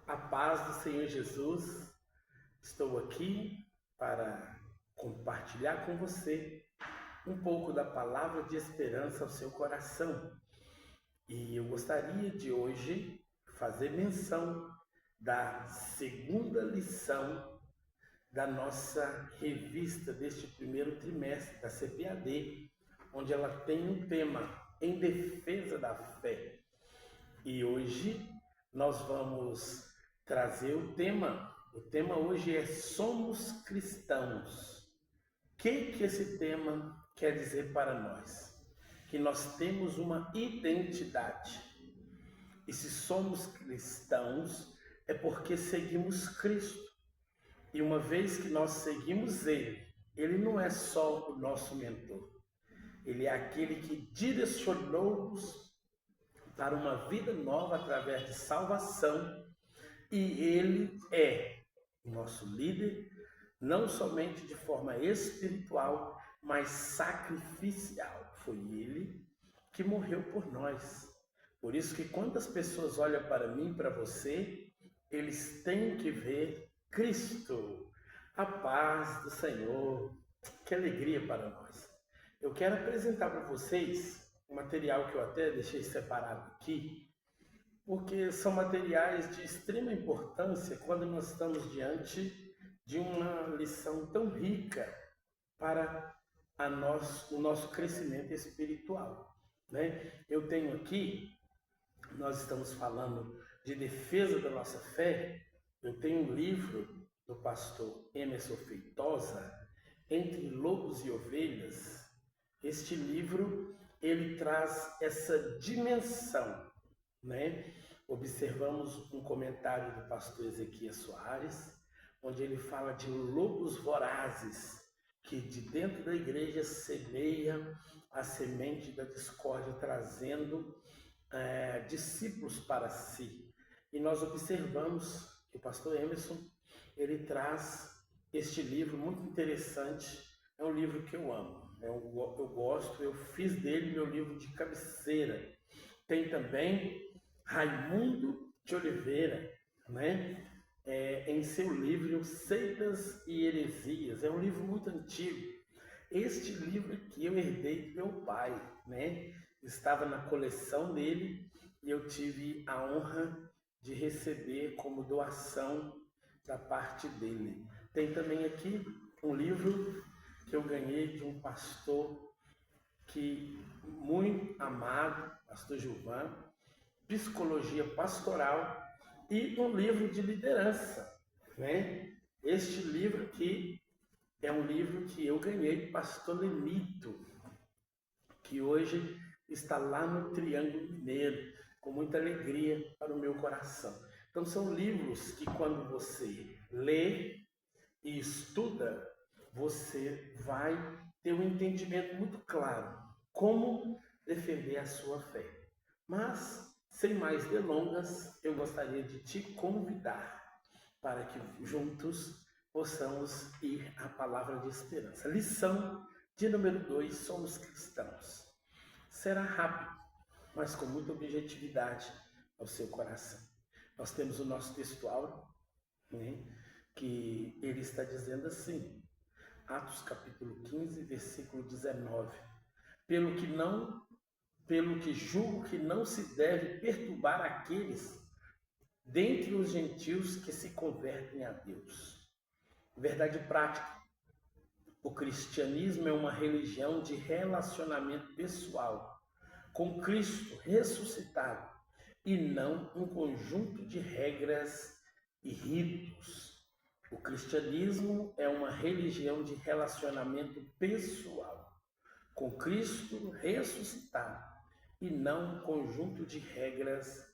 A paz do Senhor Jesus, estou aqui para compartilhar com você um pouco da palavra de esperança ao seu coração. E eu gostaria de hoje fazer menção da segunda lição da nossa revista deste primeiro trimestre, da CPAD, onde ela tem um tema em defesa da fé. E hoje nós vamos trazer o tema. O tema hoje é Somos Cristãos. O que esse tema quer dizer para nós? Que nós temos uma identidade. E se somos cristãos, é porque seguimos Cristo. E uma vez que nós seguimos Ele não é só o nosso mentor. Ele é aquele que direcionou-nos para uma vida nova através de salvação, e Ele é o nosso líder, não somente de forma espiritual, mas sacrificial. Foi Ele que morreu por nós. Por isso que quando as pessoas olham para mim, para você, eles têm que ver Cristo. A paz do Senhor, que alegria para nós. Eu quero apresentar para vocês um material que eu até deixei separado aqui, porque são materiais de extrema importância quando nós estamos diante de uma lição tão rica para o nosso crescimento espiritual, né? Eu tenho aqui, nós estamos falando de defesa da nossa fé, eu tenho um livro do pastor Emerson Feitosa, Entre Lobos e Ovelhas. Este livro, ele traz essa dimensão, né? Observamos um comentário do pastor Ezequias Soares, onde ele fala de lobos vorazes, que de dentro da igreja semeia a semente da discórdia, trazendo discípulos para si. E nós observamos que o pastor Emerson, ele traz este livro muito interessante. É um livro que eu amo, eu gosto, eu fiz dele meu livro de cabeceira. Tem também Raimundo de Oliveira, né? Em seu livro Seitas e Heresias. É um livro muito antigo. Este livro aqui eu herdei do meu pai, né? Estava na coleção dele e eu tive a honra de receber como doação da parte dele. Tem também aqui um livro que eu ganhei de um pastor que muito amado, pastor Gilvan, Psicologia Pastoral, e um livro de liderança, né? Este livro aqui é um livro que eu ganhei do pastor Lemito, que hoje está lá no Triângulo Mineiro, com muita alegria para o meu coração. Então são livros que quando você lê e estuda, você vai ter um entendimento muito claro como defender a sua fé. Mas, sem mais delongas, eu gostaria de te convidar para que juntos possamos ir à palavra de esperança. Lição de número 2, somos cristãos. Será rápido, mas com muita objetividade ao seu coração. Nós temos o nosso textual, né, que ele está dizendo assim, Atos capítulo 15, versículo 19. Pelo que julgo que não se deve perturbar aqueles dentre os gentios que se convertem a Deus. Verdade prática. O cristianismo é uma religião de relacionamento pessoal com Cristo ressuscitado e não um conjunto de regras e ritos. O cristianismo é uma religião de relacionamento pessoal com Cristo ressuscitado e não um conjunto de regras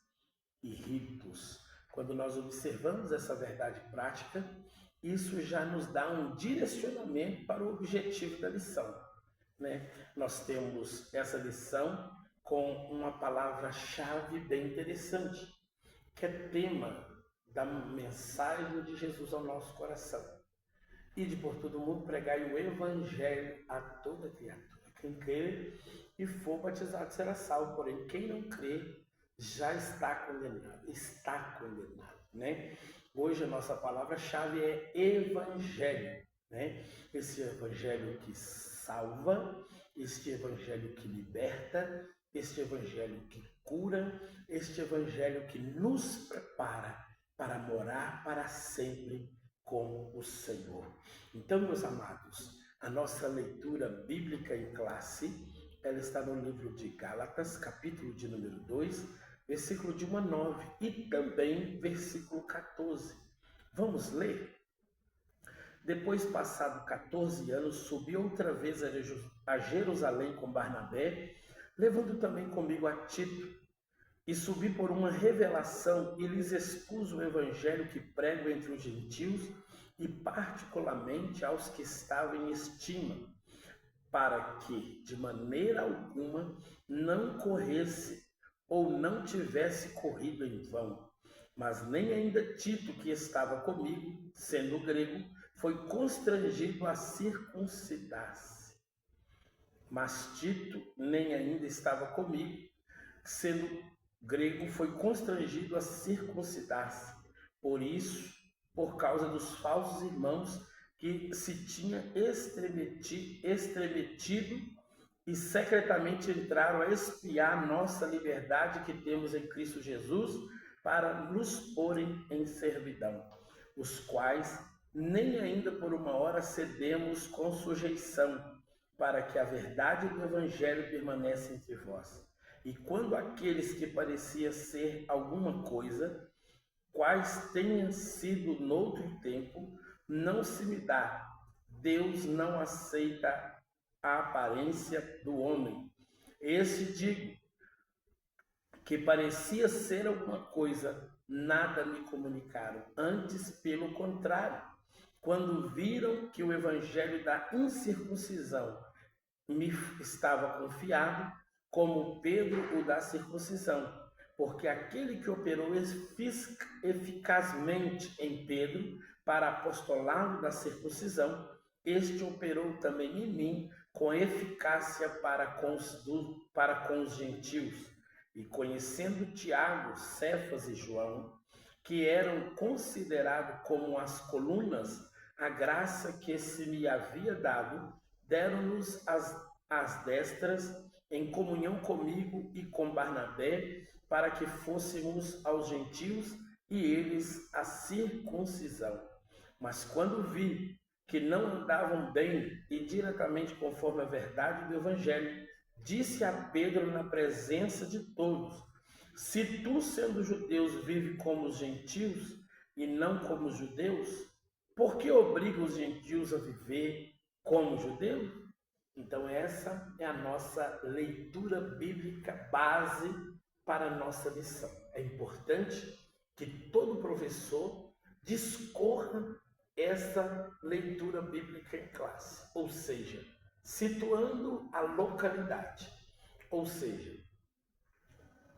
e ritos. Quando nós observamos essa verdade prática, isso já nos dá um direcionamento para o objetivo da lição, né? Nós temos essa lição com uma palavra-chave bem interessante, que é tema da mensagem de Jesus ao nosso coração. Ide por todo mundo, pregai o evangelho a toda criatura. Quem crer e for batizado será salvo, porém quem não crer já está condenado, né? Hoje a nossa palavra-chave é evangelho, né? Esse evangelho que salva, este evangelho que liberta, este evangelho que cura, este evangelho que nos prepara para morar para sempre com o Senhor. Então, meus amados, a nossa leitura bíblica em classe, ela está no livro de Gálatas, capítulo de número 2, versículo de 1 a 9 e também versículo 14. Vamos ler? Depois, passado 14 anos, subi outra vez a Jerusalém com Barnabé, levando também comigo a Tito. E subi por uma revelação e lhes expus o evangelho que prego entre os gentios e particularmente aos que estavam em estima, para que, de maneira alguma, não corresse ou não tivesse corrido em vão. Mas nem ainda Tito, que estava comigo, sendo grego, foi constrangido a circuncidar-se. Mas Tito nem ainda estava comigo, sendo grego, foi constrangido a circuncidar-se. Por isso, por causa dos falsos irmãos que se tinha estremetido e secretamente entraram a espiar nossa liberdade que temos em Cristo Jesus para nos porem em servidão, os quais nem ainda por uma hora cedemos com sujeição, para que a verdade do Evangelho permaneça entre vós. E quando aqueles que pareciam ser alguma coisa, quais tenham sido noutro tempo, não se me dá. Deus não aceita a aparência do homem. Esse digo, que parecia ser alguma coisa, nada me comunicaram. Antes, pelo contrário, quando viram que o evangelho da incircuncisão me estava confiado, como Pedro o da circuncisão, porque aquele que operou eficazmente em Pedro para apostolado da circuncisão, este operou também em mim com eficácia para com os gentios. E conhecendo Tiago, Cefas e João, que eram considerados como as colunas, a graça que se me havia dado, deram-nos as destras em comunhão comigo e com Barnabé, para que fôssemos aos gentios e eles a circuncisão. Mas quando vi que não andavam bem e diretamente conforme a verdade do evangelho, disse a Pedro na presença de todos: se tu, sendo judeus, vive como os gentios e não como os judeus, por que obriga os gentios a viver como judeus? Então essa é a nossa leitura bíblica base para a nossa lição. É importante que todo professor discorra essa leitura bíblica em classe, ou seja, situando a localidade. Ou seja,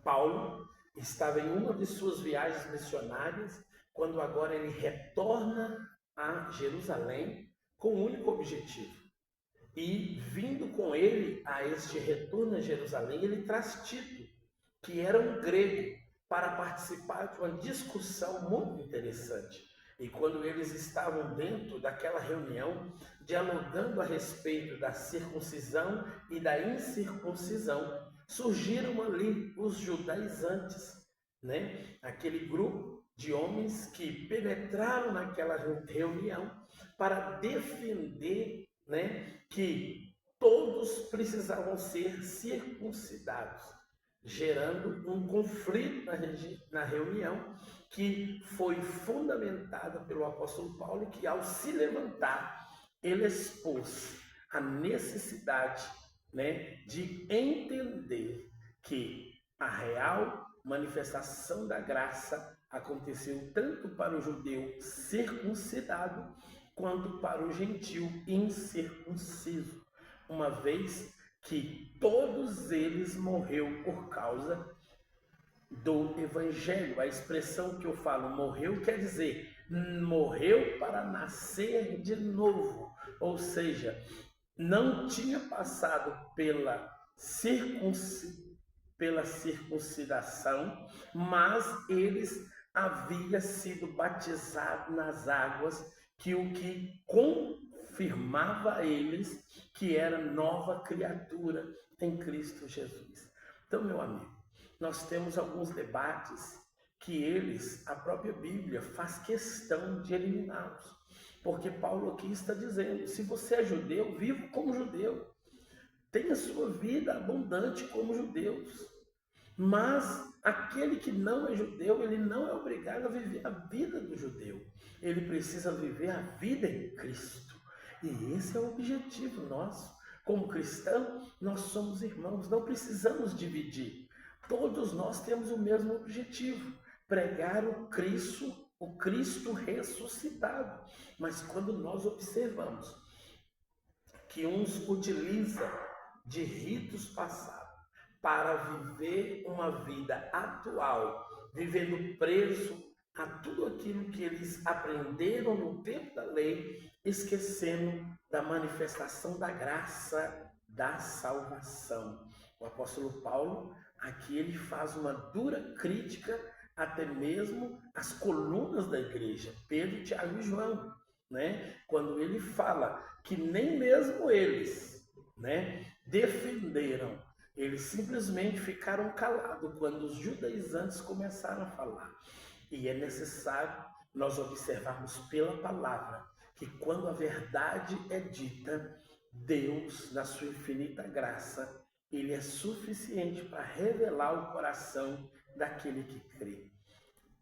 Paulo estava em uma de suas viagens missionárias, quando agora ele retorna a Jerusalém com um único objetivo. E vindo com ele a este retorno a Jerusalém, ele traz Tito, que era um grego, para participar de uma discussão muito interessante. E quando eles estavam dentro daquela reunião, dialogando a respeito da circuncisão e da incircuncisão, surgiram ali os judaizantes, né? Aquele grupo de homens que penetraram naquela reunião para defender, né, que todos precisavam ser circuncidados, gerando um conflito na reunião que foi fundamentada pelo apóstolo Paulo, que ao se levantar, ele expôs a necessidade, né, de entender que a real manifestação da graça aconteceu tanto para o judeu circuncidado quanto para o gentio incircunciso, uma vez que todos eles morreu por causa do evangelho. A expressão que eu falo, morreu, quer dizer, morreu para nascer de novo, ou seja, não tinha passado pela circuncisão, pela circuncidação, mas eles haviam sido batizados nas águas, que o que confirmava a eles que era nova criatura em Cristo Jesus. Então, meu amigo, nós temos alguns debates que a própria Bíblia faz questão de eliminá-los. Porque Paulo aqui está dizendo, se você é judeu, viva como judeu. Tenha sua vida abundante como judeus. Mas aquele que não é judeu, ele não é obrigado a viver a vida do judeu. Ele precisa viver a vida em Cristo. E esse é o objetivo nosso. Como cristão, nós somos irmãos, não precisamos dividir. Todos nós temos o mesmo objetivo, pregar o Cristo ressuscitado. Mas quando nós observamos que uns utilizam de ritos passados para viver uma vida atual, vivendo preso a tudo aquilo que eles aprenderam no tempo da lei, esquecendo da manifestação da graça da salvação. O apóstolo Paulo, aqui ele faz uma dura crítica até mesmo às colunas da igreja, Pedro, Tiago e João, né? Quando ele fala que nem mesmo eles, né, defenderam, eles simplesmente ficaram calados quando os judaizantes começaram a falar. E é necessário nós observarmos pela palavra que quando a verdade é dita, Deus, na sua infinita graça, ele é suficiente para revelar o coração daquele que crê.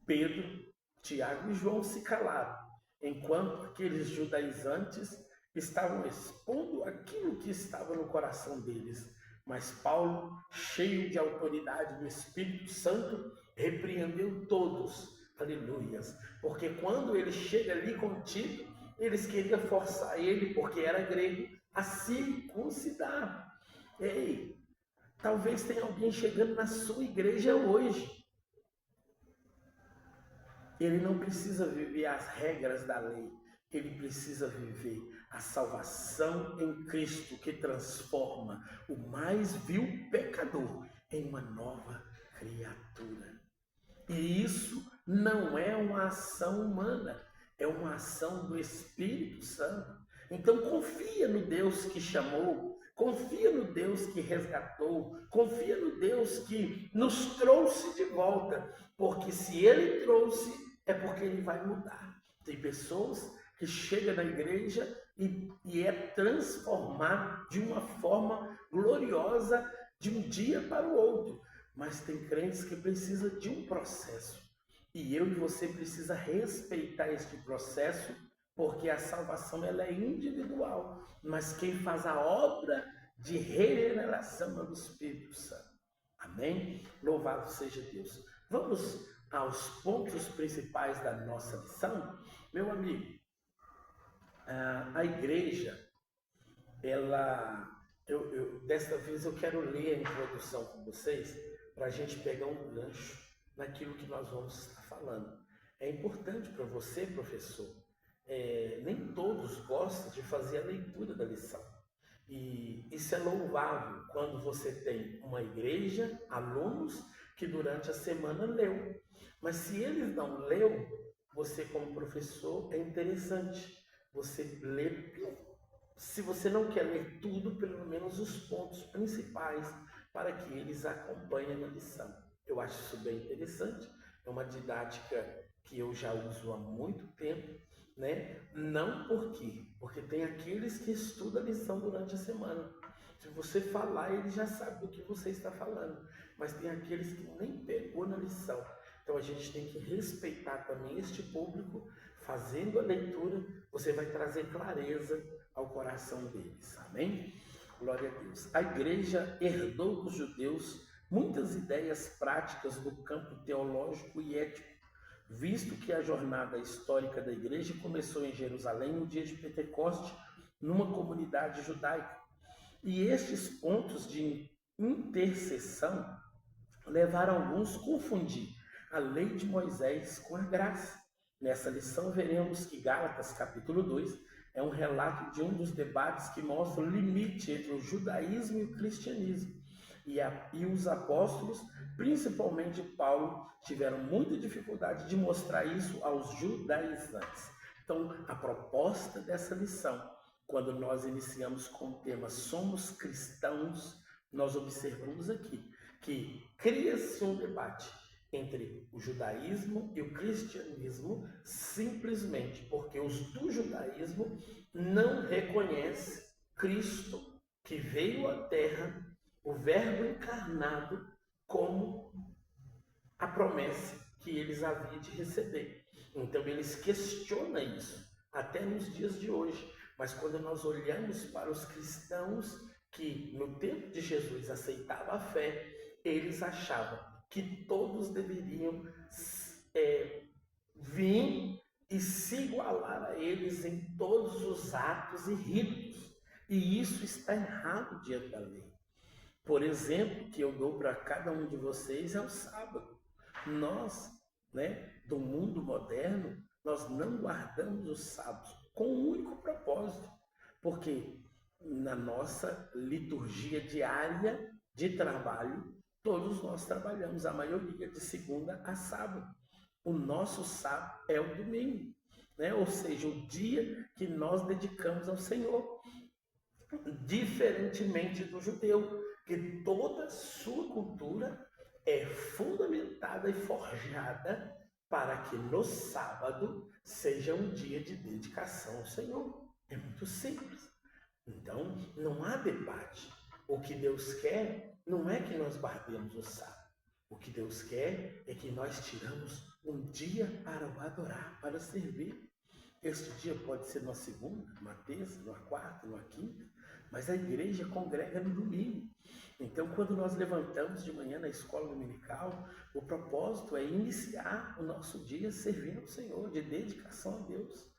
Pedro, Tiago e João se calaram, enquanto aqueles judaizantes estavam expondo aquilo que estava no coração deles. Mas Paulo, cheio de autoridade do Espírito Santo, repreendeu todos, aleluias, porque quando ele chega ali contigo, eles queriam forçar ele, porque era grego, a circuncidar. Ei, talvez tenha alguém chegando na sua igreja hoje. Ele não precisa viver as regras da lei, ele precisa viver a salvação em Cristo, que transforma o mais vil pecador em uma nova criatura. E isso não é uma ação humana, é uma ação do Espírito Santo. Então confia no Deus que chamou, confia no Deus que resgatou, confia no Deus que nos trouxe de volta, porque se Ele trouxe, é porque Ele vai mudar. Tem pessoas que chegam na igreja e é transformar de uma forma gloriosa de um dia para o outro. Mas tem crentes que precisam de um processo. E eu e você precisa respeitar este processo, porque a salvação ela é individual. Mas quem faz a obra de regeneração é o Espírito Santo. Amém? Louvado seja Deus. Vamos aos pontos principais da nossa lição. Meu amigo, a igreja, desta vez eu quero ler a introdução com vocês, para a gente pegar um gancho naquilo que nós vamos estar falando. É importante para você, professor, nem todos gostam de fazer a leitura da lição. E isso é louvável quando você tem uma igreja, alunos, que durante a semana leu. Mas se eles não leu, você como professor, é interessante você ler. Se você não quer ler tudo, pelo menos os pontos principais, para que eles acompanhem a lição. Eu acho isso bem interessante, é uma didática que eu já uso há muito tempo, né? Não porque tem aqueles que estudam a lição durante a semana. Se você falar, ele já sabe do que você está falando, mas tem aqueles que nem pegou na lição. Então a gente tem que respeitar também este público. Fazendo a leitura, você vai trazer clareza ao coração deles. Amém? Glória a Deus. A igreja herdou dos judeus muitas ideias práticas do campo teológico e ético, visto que a jornada histórica da igreja começou em Jerusalém no dia de Pentecoste, numa comunidade judaica. E estes pontos de interseção levaram alguns a confundir a lei de Moisés com a graça. Nessa lição veremos que Gálatas capítulo 2 é um relato de um dos debates que mostra o limite entre o judaísmo e o cristianismo. E os apóstolos, principalmente Paulo, tiveram muita dificuldade de mostrar isso aos judaizantes. Então, a proposta dessa lição, quando nós iniciamos com o tema Somos Cristãos, nós observamos aqui que cria-se um debate entre o judaísmo e o cristianismo, simplesmente porque os do judaísmo não reconhecem Cristo, que veio à Terra, o Verbo encarnado, como a promessa que eles haviam de receber. Então eles questionam isso, até nos dias de hoje. Mas quando nós olhamos para os cristãos que no tempo de Jesus aceitavam a fé, eles achavam que todos deveriam vir e se igualar a eles em todos os atos e ritos. E isso está errado diante da lei. Por exemplo, que eu dou para cada um de vocês é o sábado. Nós, do mundo moderno, nós não guardamos os sábados com um único propósito, porque na nossa liturgia diária de trabalho, todos nós trabalhamos, a maioria de segunda a sábado. O nosso sábado é o domingo, ou seja, o dia que nós dedicamos ao Senhor. Diferentemente do judeu, que toda sua cultura é fundamentada e forjada para que no sábado seja um dia de dedicação ao Senhor. É muito simples. Então, não há debate. O que Deus quer não é que nós guardemos o sábado. O que Deus quer é que nós tiramos um dia para o adorar, para servir. Este dia pode ser numa segunda, numa terça, numa quarta, numa quinta, mas a igreja congrega no domingo. Então, quando nós levantamos de manhã na escola dominical, o propósito é iniciar o nosso dia servindo ao Senhor, de dedicação a Deus.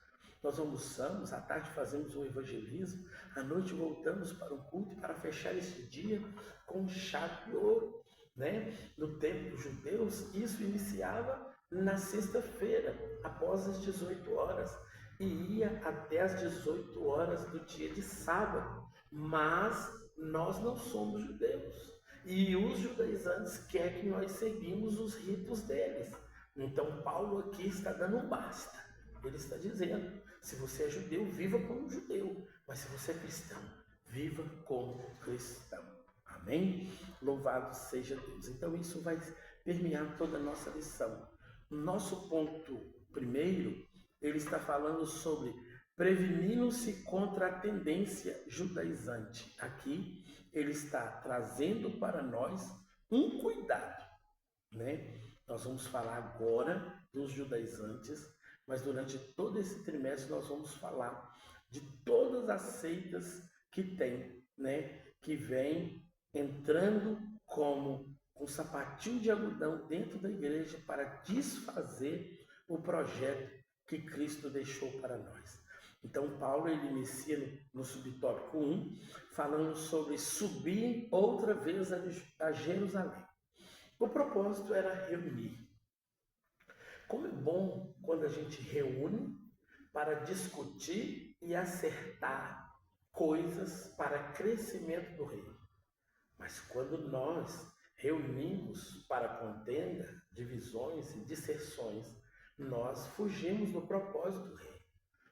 Nós almoçamos, à tarde fazemos o evangelismo, à noite voltamos para o culto para fechar este dia com chave de ouro. No tempo dos judeus, isso iniciava na sexta-feira, após as 18 horas, e ia até as 18 horas do dia de sábado. Mas nós não somos judeus, e os judaizantes querem que nós seguimos os ritos deles. Então Paulo aqui está dando um basta. Ele está dizendo, se você é judeu, viva como judeu, mas se você é cristão, viva como cristão. Amém? Louvado seja Deus. Então isso vai permear toda a nossa lição. Nosso ponto primeiro, ele está falando sobre prevenindo-se contra a tendência judaizante. Aqui ele está trazendo para nós um cuidado. Nós vamos falar agora dos judaizantes, mas durante todo esse trimestre nós vamos falar de todas as seitas que tem, que vem entrando como um sapatinho de algodão dentro da igreja para desfazer o projeto que Cristo deixou para nós. Então Paulo ele inicia no subtópico 1, falando sobre subir outra vez a Jerusalém. O propósito era reunir. Como é bom quando a gente reúne para discutir e acertar coisas para crescimento do reino. Mas quando nós reunimos para contenda, divisões e disserções, nós fugimos do propósito do reino.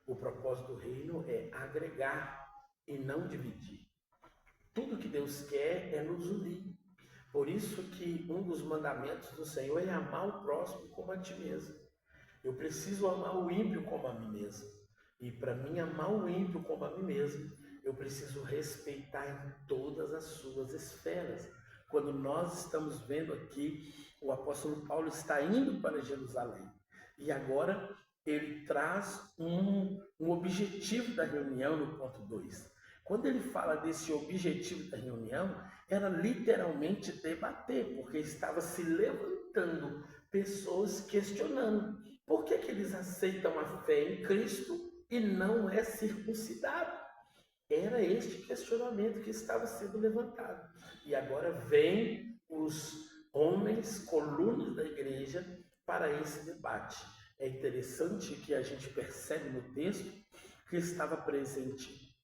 O propósito do reino é agregar e não dividir. Tudo que Deus quer é nos unir. Por isso que um dos mandamentos do Senhor é amar o próximo como a ti mesmo. Eu preciso amar o ímpio como a mim mesmo. E para mim amar o ímpio como a mim mesmo, eu preciso respeitar em todas as suas esferas. Quando nós estamos vendo aqui, o apóstolo Paulo está indo para Jerusalém. E agora ele traz um objetivo da reunião no ponto 2. Quando ele fala desse objetivo da reunião, era literalmente debater, porque estava se levantando pessoas questionando por que eles aceitam a fé em Cristo e não é circuncidado. Era este questionamento que estava sendo levantado. E agora vem os homens, colunas da igreja, para esse debate. É interessante que a gente percebe no texto que estava presente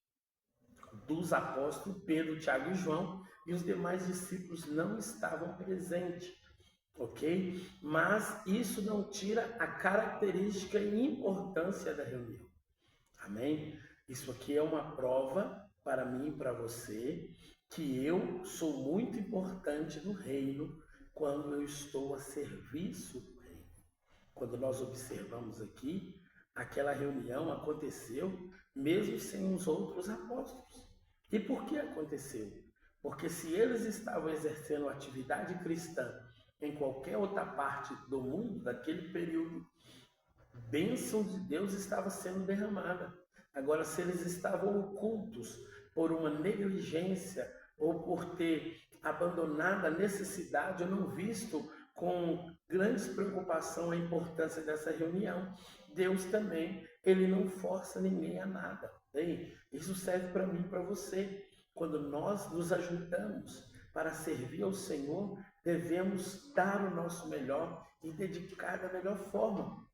dos apóstolos Pedro, Tiago e João, e os demais discípulos não estavam presentes, ok? Mas isso não tira a característica e importância da reunião, amém? Isso aqui é uma prova para mim e para você que eu sou muito importante no reino quando eu estou a serviço do reino. Quando nós observamos aqui, aquela reunião aconteceu mesmo sem os outros apóstolos. E por que aconteceu? Porque se eles estavam exercendo atividade cristã em qualquer outra parte do mundo, daquele período, bênção de Deus estava sendo derramada. Agora, se eles estavam ocultos por uma negligência ou por ter abandonado a necessidade ou não visto com grande preocupação a importância dessa reunião, Deus também, ele não força ninguém a nada. Bem, isso serve para mim e para você. Quando nós nos ajuntamos para servir ao Senhor, devemos dar o nosso melhor e dedicar da melhor forma.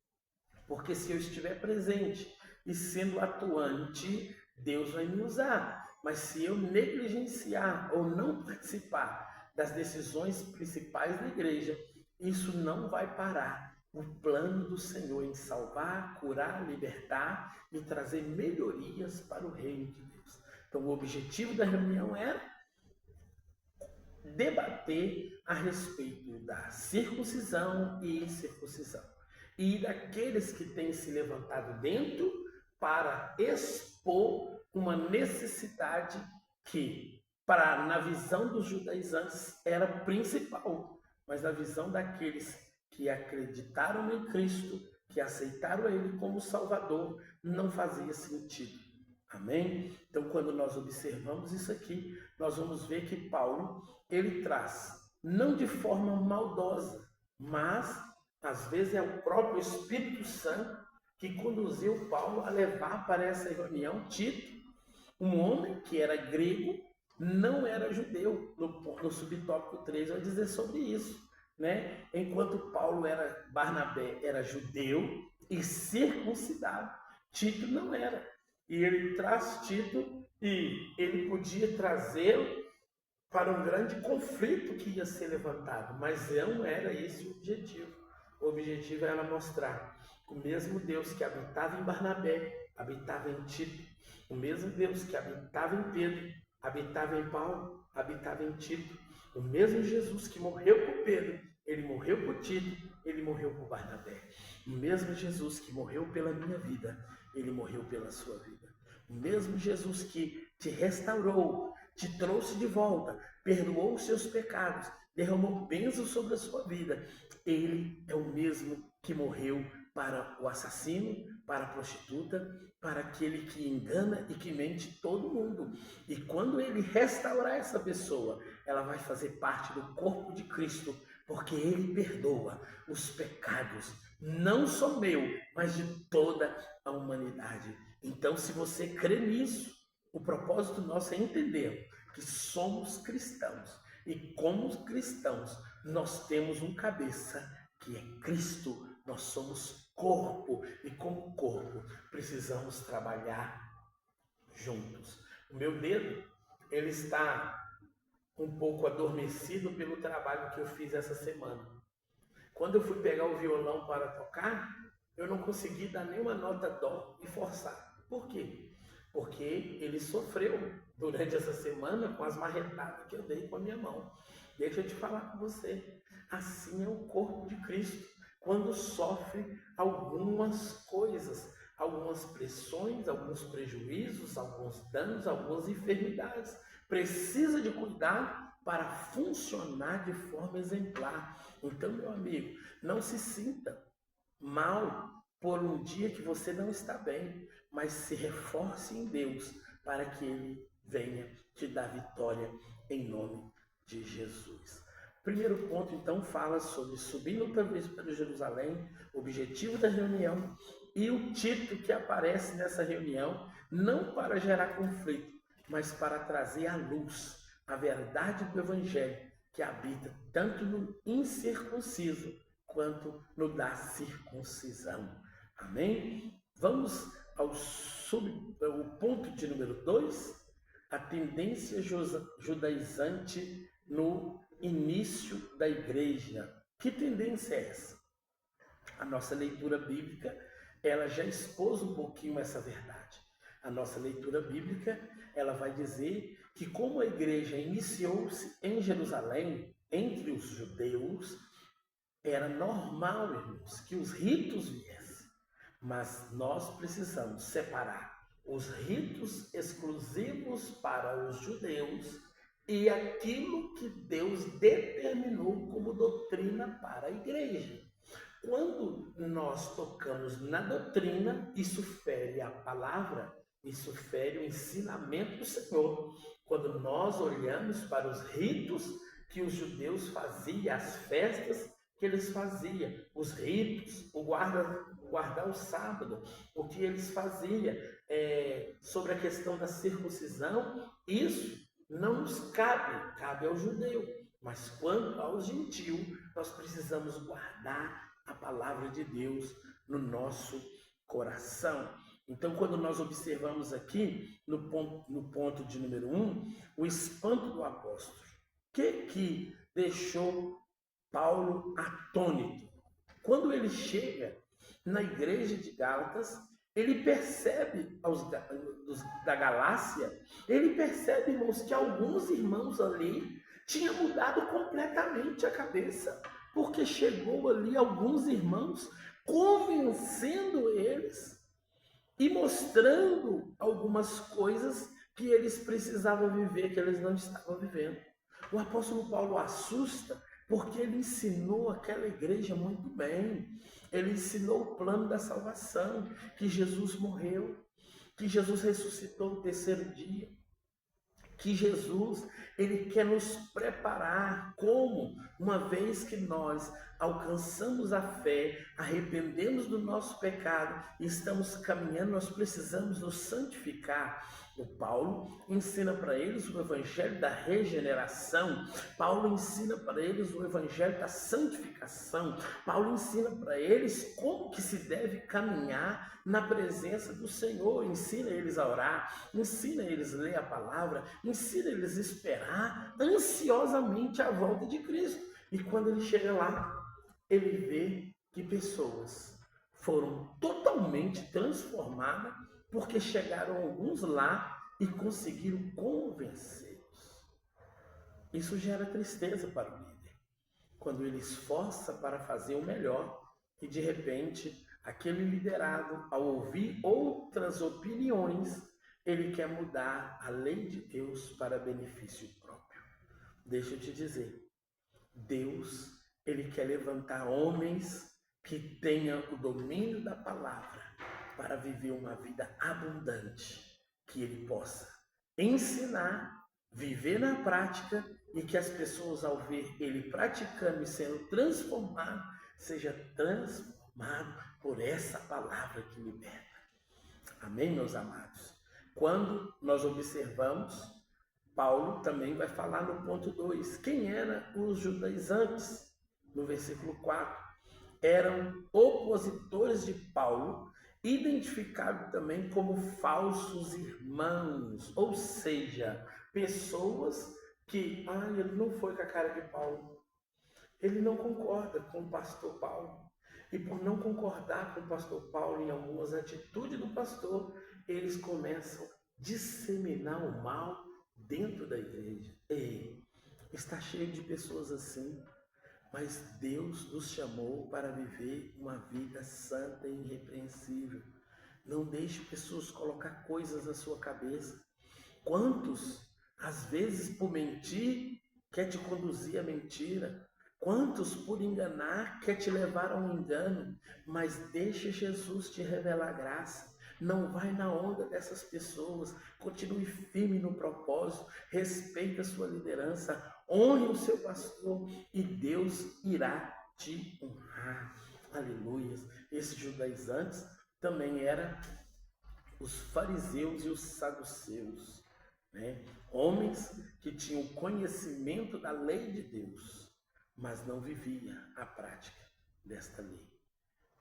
Porque se eu estiver presente e sendo atuante, Deus vai me usar. Mas se eu negligenciar ou não participar das decisões principais da igreja, isso não vai parar o plano do Senhor em salvar, curar, libertar e trazer melhorias para o reino de Deus. Então, o objetivo da reunião era debater a respeito da circuncisão e incircuncisão, e daqueles que têm se levantado dentro para expor uma necessidade que, na visão dos judaizantes, era principal, mas na visão daqueles que acreditaram em Cristo, que aceitaram Ele como Salvador, não fazia sentido. Amém? Então, quando nós observamos isso aqui, nós vamos ver que Paulo, ele traz, não de forma maldosa, mas às vezes é o próprio Espírito Santo que conduziu Paulo a levar para essa reunião Tito, um homem que era grego, não era judeu. No subtópico 3 vai dizer sobre isso, né? Enquanto Barnabé era judeu e circuncidado, Tito não era. E ele traz Tito e ele podia trazê-lo para um grande conflito que ia ser levantado, mas não era esse o objetivo. O objetivo era mostrar que o mesmo Deus que habitava em Barnabé, habitava em Tito. O mesmo Deus que habitava em Pedro, habitava em Paulo, habitava em Tito. O mesmo Jesus que morreu por Pedro, ele morreu por Tito, ele morreu por Barnabé. O mesmo Jesus que morreu pela minha vida, ele morreu pela sua vida. O mesmo Jesus que te restaurou, te trouxe de volta, perdoou os seus pecados, derramou bênçãos sobre a sua vida. Ele é o mesmo que morreu para o assassino, para a prostituta, para aquele que engana e que mente todo mundo. E quando ele restaurar essa pessoa, ela vai fazer parte do corpo de Cristo, porque ele perdoa os pecados, não só meu, mas de toda a humanidade. Então, se você crê nisso, o propósito nosso é entender que somos cristãos. E como cristãos, nós temos um cabeça que é Cristo. Nós somos corpo. E como corpo, precisamos trabalhar juntos. O meu dedo, ele está um pouco adormecido pelo trabalho que eu fiz essa semana. Quando eu fui pegar o violão para tocar, eu não consegui dar nenhuma nota dó e forçar. Por quê? Porque ele sofreu durante essa semana com as marretadas que eu dei com a minha mão. Deixa eu te falar com você. Assim é o corpo de Cristo, quando sofre algumas coisas, algumas pressões, alguns prejuízos, alguns danos, algumas enfermidades. Precisa de cuidado para funcionar de forma exemplar. Então, meu amigo, não se sinta mal por um dia que você não está bem, mas se reforce em Deus para que Ele venha te dar vitória em nome de Jesus. Primeiro ponto, então, fala sobre subir outra vez para Jerusalém, o objetivo da reunião e o Tito que aparece nessa reunião, não para gerar conflito, mas para trazer à luz a verdade do Evangelho que habita tanto no incircunciso quanto no da circuncisão. Amém? Vamos ao ponto de número 2. a tendência judaizante no início da igreja. Que tendência é essa? A nossa leitura bíblica, ela já expôs um pouquinho essa verdade. A nossa leitura bíblica, ela vai dizer que como a igreja iniciou-se em Jerusalém, entre os judeus, era normal, irmãos, que os ritos viessem. Mas nós precisamos separar os ritos exclusivos para os judeus e aquilo que Deus determinou como doutrina para a igreja. Quando nós tocamos na doutrina, isso fere a palavra, isso fere o ensinamento do Senhor. Quando nós olhamos para os ritos que os judeus faziam, as festas que eles faziam, os ritos, o guardar o sábado, o que eles faziam sobre a questão da circuncisão, isso não nos cabe, cabe ao judeu. Mas quanto ao gentio, nós precisamos guardar a palavra de Deus no nosso coração. Então, quando nós observamos aqui, no ponto de número 1, o espanto do apóstolo, que deixou Paulo atônito? Quando ele chega na igreja de Gálatas, ele percebe, da Galácia, ele percebe, irmãos, que alguns irmãos ali tinham mudado completamente a cabeça, porque chegou ali alguns irmãos convencendo eles e mostrando algumas coisas que eles precisavam viver, que eles não estavam vivendo. O apóstolo Paulo assusta porque ele ensinou aquela igreja muito bem. Ele ensinou o plano da salvação, que Jesus morreu, que Jesus ressuscitou no terceiro dia, que Jesus, ele quer nos preparar como, uma vez que nós alcançamos a fé, arrependemos do nosso pecado e estamos caminhando, nós precisamos nos santificar. O Paulo ensina para eles o evangelho da regeneração. Paulo ensina para eles o evangelho da santificação. Paulo ensina para eles como que se deve caminhar na presença do Senhor. Ensina eles a orar, ensina eles a ler a palavra, ensina eles a esperar ansiosamente a volta de Cristo. E quando ele chega lá, ele vê que pessoas foram totalmente transformadas porque chegaram alguns lá e conseguiram convencê-los. Isso gera tristeza para o líder, quando ele esforça para fazer o melhor e de repente aquele liderado, ao ouvir outras opiniões, ele quer mudar a lei de Deus para benefício próprio. Deixa eu te dizer, Deus, ele quer levantar homens que tenham o domínio da palavra para viver uma vida abundante, que ele possa ensinar, viver na prática e que as pessoas, ao ver ele praticando e sendo transformado, seja transformado por essa palavra que liberta. Amém, meus amados? Quando nós observamos, Paulo também vai falar no ponto 2. Quem eram os judaizantes? No versículo 4. Eram opositores de Paulo, identificados também como falsos irmãos, ou seja, pessoas que, ele não foi com a cara de Paulo, ele não concorda com o pastor Paulo, e por não concordar com o pastor Paulo em algumas atitudes do pastor, eles começam a disseminar o mal dentro da igreja. Está cheio de pessoas assim, mas Deus nos chamou para viver uma vida santa e irrepreensível. Não deixe pessoas colocar coisas na sua cabeça. Quantos, às vezes, por mentir, quer te conduzir à mentira? Quantos, por enganar, quer te levar a um engano? Mas deixa Jesus te revelar graça. Não vai na onda dessas pessoas. Continue firme no propósito. Respeite a sua liderança. Honre o seu pastor e Deus irá te honrar. Aleluia. Esses judaizantes também eram os fariseus e os saduceus, né? Homens que tinham conhecimento da lei de Deus, mas não viviam a prática desta lei.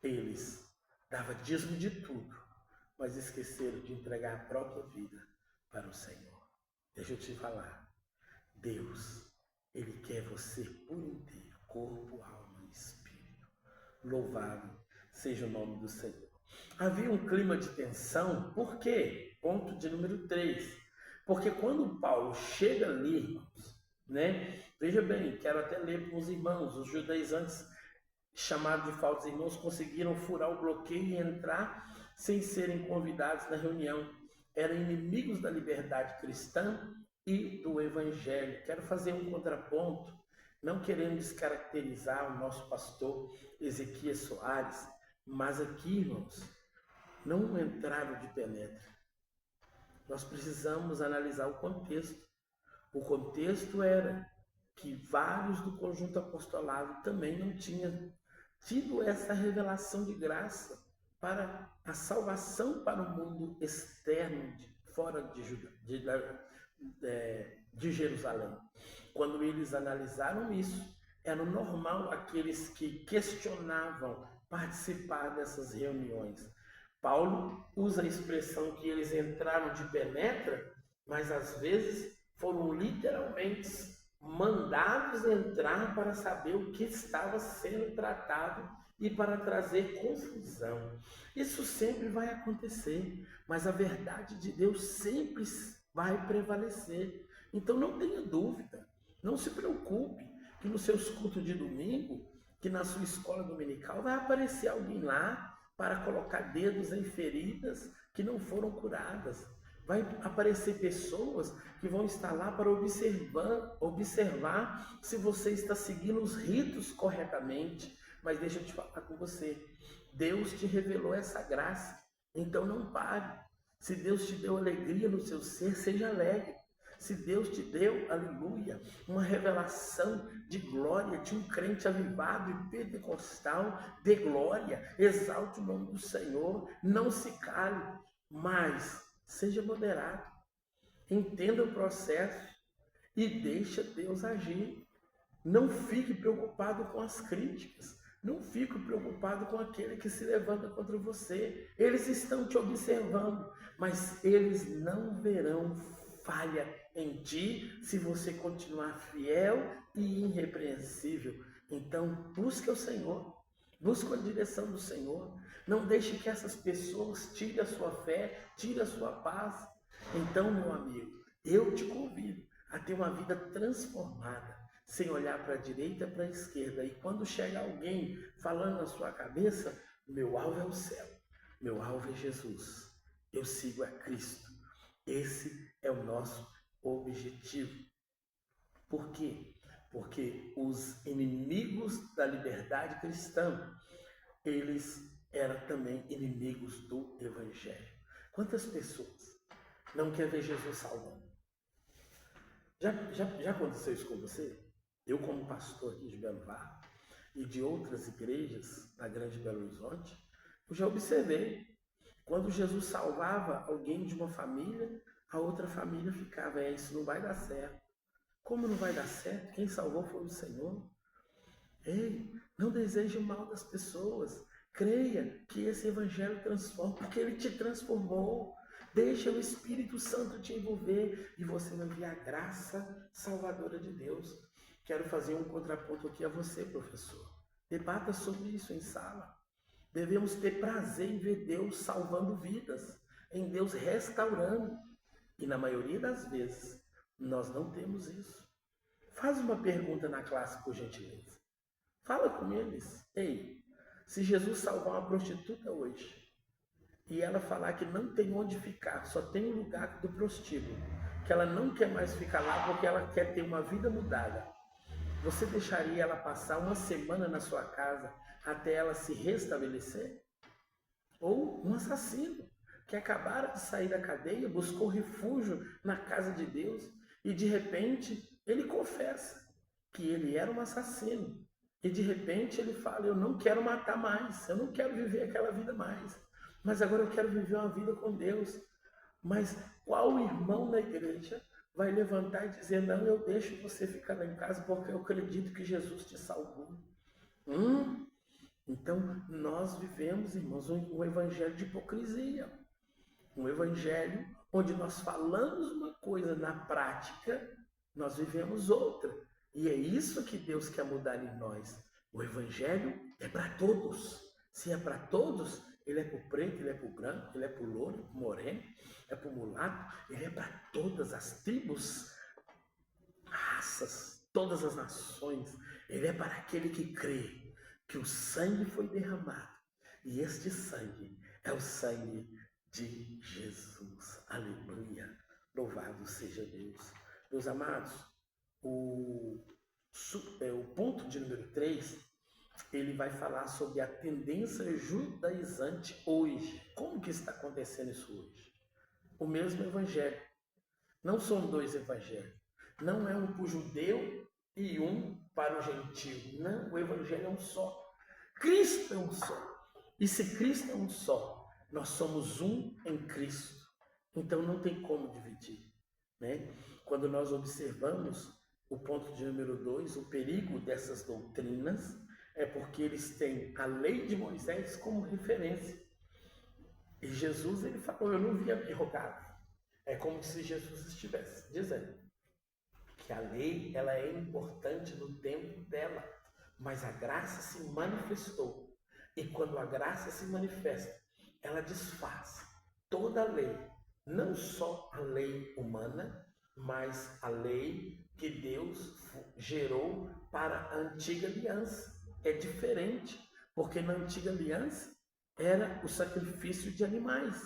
Eles davam dízimo de tudo, mas esqueceram de entregar a própria vida para o Senhor. Deixa eu te falar. Deus, Ele quer você por inteiro, corpo, alma e espírito. Louvado seja o nome do Senhor. Havia um clima de tensão, por quê? Ponto de número 3. Porque quando Paulo chega ali, irmãos, né? Veja bem, quero até ler para os irmãos, os judaizantes chamados de falsos irmãos conseguiram furar o bloqueio e entrar sem serem convidados na reunião. Eram inimigos da liberdade cristã e do evangelho. Quero fazer um contraponto, não querendo descaracterizar o nosso pastor Ezequias Soares, mas aqui, irmãos, não entraram de penetra. Nós precisamos analisar o contexto. O contexto era que vários do conjunto apostolado também não tinham tido essa revelação de graça para a salvação para o mundo externo, fora de Jerusalém. Quando eles analisaram isso, era normal aqueles que questionavam participar dessas reuniões. Paulo usa a expressão que eles entraram de penetra, mas às vezes foram literalmente mandados entrar para saber o que estava sendo tratado e para trazer confusão. Isso sempre vai acontecer, mas a verdade de Deus sempre vai prevalecer. Então não tenha dúvida, não se preocupe que nos seus cultos de domingo, que na sua escola dominical vai aparecer alguém lá para colocar dedos em feridas que não foram curadas. Vai aparecer pessoas que vão estar lá para observar se você está seguindo os ritos corretamente. Mas deixa eu te falar com você, Deus te revelou essa graça, então não pare. Se Deus te deu alegria no seu ser, seja alegre. Se Deus te deu, aleluia, uma revelação de glória, de um crente avivado e pentecostal, de glória, exalte o nome do Senhor, não se cale, mas seja moderado, entenda o processo e deixa Deus agir. Não fique preocupado com as críticas, não fique preocupado com aquele que se levanta contra você. Eles estão te observando, mas eles não verão falha em ti se você continuar fiel e irrepreensível. Então, busque o Senhor, busque a direção do Senhor. Não deixe que essas pessoas tirem a sua fé, tirem a sua paz. Então, meu amigo, eu te convido a ter uma vida transformada, sem olhar para a direita e para a esquerda. E quando chega alguém falando na sua cabeça, meu alvo é o céu, meu alvo é Jesus, eu sigo a Cristo. Esse é o nosso objetivo. Por quê? Porque os inimigos da liberdade cristã, eles eram também inimigos do Evangelho. Quantas pessoas não querem ver Jesus salvando? Já aconteceu isso com você? Eu, como pastor aqui de Belo Varro e de outras igrejas na Grande Belo Horizonte, eu já observei. Quando Jesus salvava alguém de uma família, a outra família ficava, isso não vai dar certo. Como não vai dar certo? Quem salvou foi o Senhor. Ei, não deseje o mal das pessoas. Creia que esse evangelho transforma, porque ele te transformou. Deixa o Espírito Santo te envolver e você vai ver a graça salvadora de Deus. Quero fazer um contraponto aqui a você, professor. Debata sobre isso em sala. Devemos ter prazer em ver Deus salvando vidas, em Deus restaurando. E na maioria das vezes, nós não temos isso. Faz uma pergunta na classe, por gentileza. Fala com eles. Ei, se Jesus salvar uma prostituta hoje, e ela falar que não tem onde ficar, só tem um lugar do prostíbulo, que ela não quer mais ficar lá porque ela quer ter uma vida mudada, você deixaria ela passar uma semana na sua casa até ela se restabelecer? Ou um assassino que acabara de sair da cadeia, buscou refúgio na casa de Deus e de repente ele confessa que ele era um assassino. E de repente ele fala, eu não quero matar mais, eu não quero viver aquela vida mais, mas agora eu quero viver uma vida com Deus. Mas qual irmão na igreja vai levantar e dizer, não, eu deixo você ficar lá em casa porque eu acredito que Jesus te salvou? Então, nós vivemos, irmãos, um evangelho de hipocrisia. Um evangelho onde nós falamos uma coisa, na prática, nós vivemos outra. E é isso que Deus quer mudar em nós. O Evangelho é para todos. Se é para todos, ele é para o preto, ele é para o branco, ele é para o louro, para o moreno, é para o mulato, ele é para todas as tribos, raças, todas as nações. Ele é para aquele que crê que o sangue foi derramado. E este sangue é o sangue de Jesus. Aleluia. Louvado seja Deus. Meus amados, o ponto de número 3, ele vai falar sobre a tendência judaizante hoje. Como que está acontecendo isso hoje? O mesmo evangelho. Não são dois evangelhos. Não é um para o judeu e um para o gentio. Não, o evangelho é um só. Cristo é um só. E se Cristo é um só, nós somos um em Cristo. Então não tem como dividir, né? Quando nós observamos o ponto de número 2, o perigo dessas doutrinas é porque eles têm a lei de Moisés como referência. E Jesus, ele falou, eu não via me rogar. É como se Jesus estivesse dizendo que a lei, ela é importante no tempo dela, mas a graça se manifestou. E quando a graça se manifesta, ela desfaz toda a lei, não só a lei humana, mas a lei que Deus gerou para a antiga aliança. É diferente, porque na antiga aliança era o sacrifício de animais.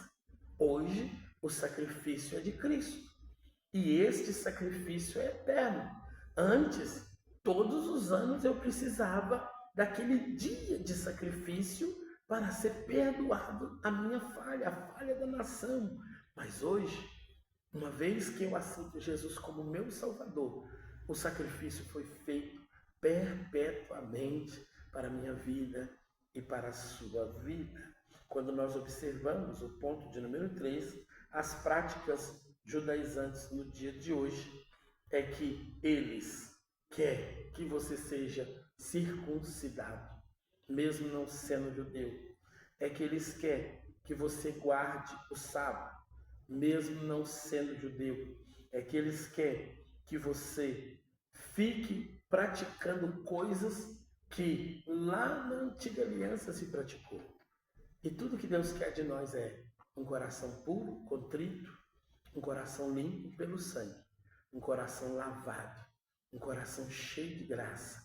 Hoje, o sacrifício é de Cristo. E este sacrifício é eterno. Antes, todos os anos eu precisava daquele dia de sacrifício para ser perdoado a minha falha, a falha da nação. Mas hoje, uma vez que eu aceito Jesus como meu Salvador, o sacrifício foi feito perpetuamente para a minha vida e para a sua vida. Quando nós observamos o ponto de número 3, as práticas judaizantes no dia de hoje, é que eles querem que você seja circuncidado, mesmo não sendo judeu. É que eles querem que você guarde o sábado, mesmo não sendo judeu. É que eles querem que você fique praticando coisas que lá na antiga aliança se praticou. E tudo que Deus quer de nós é um coração puro, contrito, um coração limpo pelo sangue, um coração lavado, um coração cheio de graça,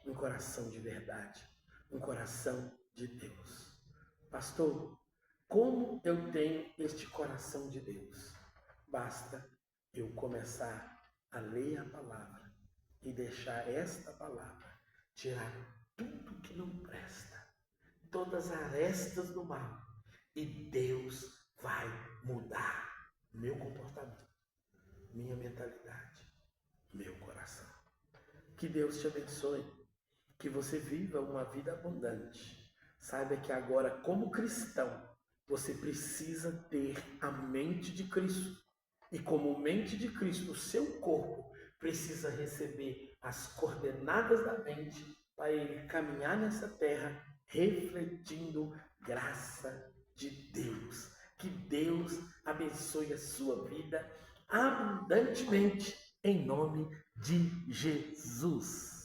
um coração de verdade, um coração de Deus. Pastor, como eu tenho este coração de Deus? Basta eu começar a ler a palavra e deixar esta palavra tirar tudo que não presta, todas as arestas do mal, e Deus vai mudar meu comportamento, minha mentalidade, meu coração. Que Deus te abençoe, que você viva uma vida abundante. Saiba que agora, como cristão, você precisa ter a mente de Cristo. E como mente de Cristo, o seu corpo precisa receber as coordenadas da mente para ele caminhar nessa terra refletindo graça de Deus. Que Deus abençoe a sua vida abundantemente, em nome de Jesus.